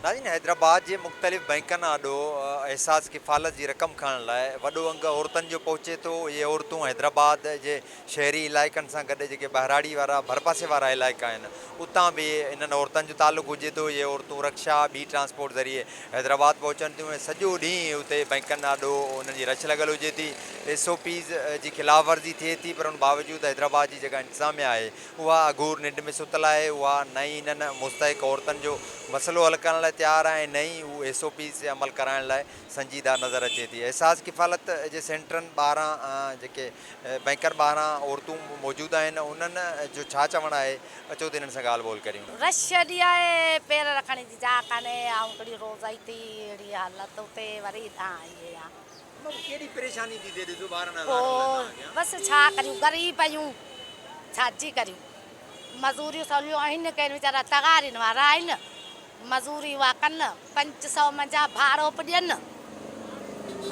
नाज़रीन, हैदराबाद जे मुख़्तलिफ़ बैंकनि आॾो एहसास किफ़ालत जी रक़म खणण लाइ वॾो अंग औरतुनि जो पहुचे थो। इहे औरतूं हैदराबाद जे शहरी इलाइक़नि सां गॾु जेके ॿाहिराड़ी वारा भरपासे वारा इलाइक़ा आहिनि उतां बि इन्हनि औरतुनि जो तालुक़ु हुजे थो। इहे औरतूं रक्षा ॿी ट्रांसपोर्ट ज़रिए हैदराबाद पहुचनि थियूं ऐं सॼो ॾींहुं उते बैंकनि आॾो उन्हनि जी रश लॻल हुजे थी। SOPs जी ख़िलाफ़ वर्ज़ी थिए थी, पर उन बावजूदि हैदराबाद जी जेका इंतिज़ामिया आहे उहा अघूर निंड में सुतल आहे। उहा न ई इन्हनि मुस्तहिक औरतुनि जो मसइलो हल करण लाइ तयारु आहे, न ई उहे SOPs ते अमल कराइण लाइ संजीदा नज़र अचे थी। एहसास किफ़ालत जे सेंटरनि ॿाहिरां जेके बैंकनि ॿाहिरां औरतूं मौजूदु आहिनि उन्हनि जो छा चवणु आहे, अचो त इन्हनि सां ॻाल्हि ॿोल करियूं। रश एॾी आहे, पेर रखण जी जाइ कान्हे ऐं हिकिड़ी रोज़ाई थी अहिड़ी हालत उते वरी इहे आहे। केॾी परेशानी थी थिए ॾिसो ॿारनि पोइ बसि छा करियूं, ग़रीब आहियूं, छाजी करियूं। मज़ूरियूं सवलियूं आहिनि, कंहिं वीचारा तगारीनि वारा आहिनि, मज़ूरी उहा कनि, 500 मंझा भाड़ो बि ॾियनि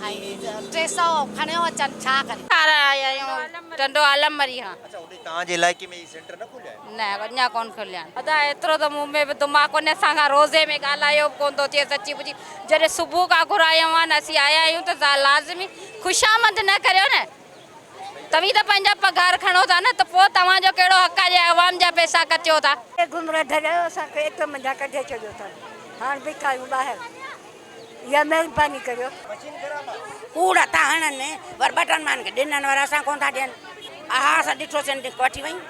ऐं 300 खणियो अचनि, छा करियूं। आया आहियूं टंडो आलम मरी। हा, अच्छा, होॾे तव्हांजे इलाइक़े में ई सेंटर न खुलिया आहिनि? न अञा कोन खुलिया आहिनि। अदा एतिरो त मूं में बि दिमाग़ कोन्हे, असांखां रोज़े में ॻाल्हायो बि कोन थो थिए सची पुची। जॾहिं सुबुह खां घुरायूं आहे न, असीं आया आहियूं त लाज़मी ख़ुशामद न करियो न। तव्हीं त पंहिंजा पघार खणो था न, त पोइ तव्हांजो कहिड़ो हक़ आहे अवाम जा पैसा कचो था। घुमर धरियो असांखे हिकु मंझा कढे छॾियो अथनि, हाणे बि खायूं ॿाहिरि, इहा महिरबानी करियो। कूड़ था हणनि, वर बटन मां ॾिननि वारा असां कोन था ॾियनि। हा, असां ॾिठोसीं वठी वयूं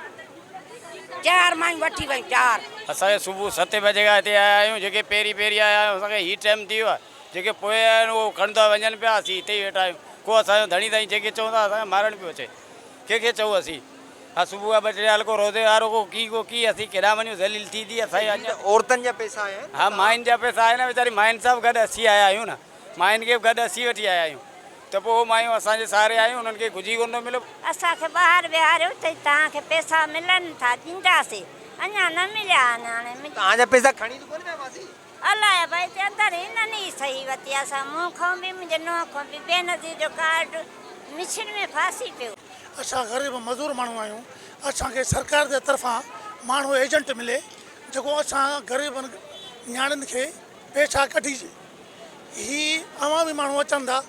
4 मायूं वठी वयूं 4। असांखे सुबुह 7 बजे खां हिते आया आहियूं। जेके पहिरीं आया आहियूं असांखे हीउ टाइम थी वियो आहे। जेके पोइ आया आहिनि उहो खणंदा वञनि पिया, असीं हिते ई वेठा आहियूं। को असांजो धणी ताईं जेके चवंदा असांखे मारणु पियो अचे, कंहिंखे चऊं असीं। हा, सुबुह खां 2 टे हल्को रोज़े वारो को की असीं केॾा वञूं, ज़लील थी थी असांजी। औरतुनि जा पैसा आया आहिनि? हा, मायुनि जा पैसा आहिनि, वीचारी मायुनि सां बि गॾु असीं आया आहियूं न, मायुनि खे बि गॾु असीं वठी आया आहियूं। त पोइ मायूं असांजे सहारे आहियूं, उन्हनि खे कुझु ई कोन थो मिले। असांखे ॿाहिरि विहारियो त तव्हांखे पैसा मिलनि था, ॾींदासीं, अञा न मिलिया आहिनि। हाणे तव्हांजा पैसा खणी त कोन वियासीं? अलाए भई अंदरि हिननि ई सही वरिती असां, मूं खां बि मुंहिंजे नुंहं खां बि, बेनज़ीर जो कार्ड मिशन में फासी पियो। असां ग़रीब मज़दूर माण्हू आहियूं, असांखे सरकार जे तरफ़ां माण्हू एजेंट मिले जेको असां ग़रीबनि न्याणियुनि खे पैसा कढीजे। ही अवामी माण्हू अचनि था,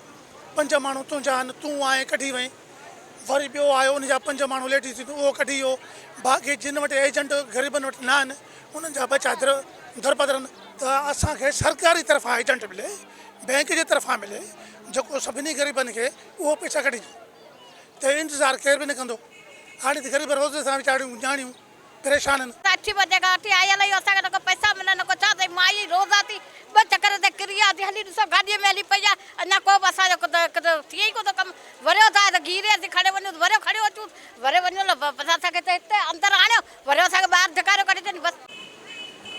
5 माण्हू तुंहिंजा आहिनि, तूं आहे कढी वई, वरी ॿियो आयो उन जा 5 माण्हू लेडीस उहो कढी वियो। बाक़ी जिन वटि एजेंट ग़रीबनि वटि न आहिनि उन्हनि जा बचा दरबदरनि। त असांखे सरकारी तरफ़ां एजेंट मिले, बैंक जे तरफ़ां मिले, जेको सभिनी ग़रीबनि खे उहो पैसा कढिजे। त इंतज़ारु केर बि न कंदो। हाणे त ग़रीब रोज़ सां वीचारियूं न्याणियूं परेशान आहिनि। 8 बजे खां वठी आयल आहियूं, असांखे न को पैसा मिले न को छा। अथई माई रोज़ा थी 2 चकर ते किरी आहे थी, हली ॾिसो गाॾीअ में हली पई आहे, अञा को बि असांजो थिए ई कोन थो कमु। वरियो था त गीरे असीं खणे वञूं, वरियो खणी अचूं, वरी वञूं असांखे त हिते अंदरि आणियो, वरी असांखे ॿाहिरि धिकारियो कढी अथनि बसि।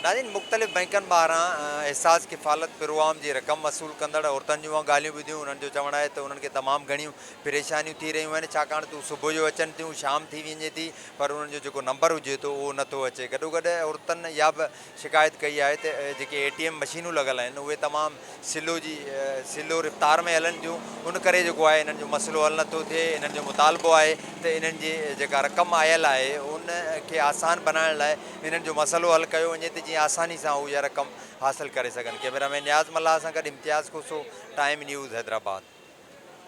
नाज़रीन, मुख़्तलिफ़ बैंकनि ॿाहिरां एहसास किफ़ालत प्रोग्राम जी रक़म वसूल कंदड़ औरतुनि जूं ॻाल्हियूं ॿुधियूं। उन्हनि जो चवणु आहे त उन्हनि खे तमामु घणियूं परेशानियूं थी रहियूं आहिनि, छाकाणि तूं सुबुह जो अचनि थियूं, शाम थी वञे थी, पर उन्हनि जो जेको नंबर हुजे थो उहो नथो अचे। गॾोगॾु औरतुनि इहा बि शिकायत कई आहे त जेके ATM मशीनूं लॻल आहिनि उहे तमामु स्लो रफ़्तार में हलनि थियूं, उन करे जेको आहे इन्हनि जो मसइलो हल नथो थिए। इन्हनि जो मुतालबो आहे त इन्हनि जी जेका रक़म आयल आहे उन खे आसान बनाइण लाइ इन्हनि जो मसइलो हल कयो वञे त जीअं आसानी सां उहा रक़म हासिलु करे सघनि। कैमरामैन नियाज़ मल्लाह सां गॾु इम्तियाज़ खोसो, टाइम न्यूज़ हैदराबाद।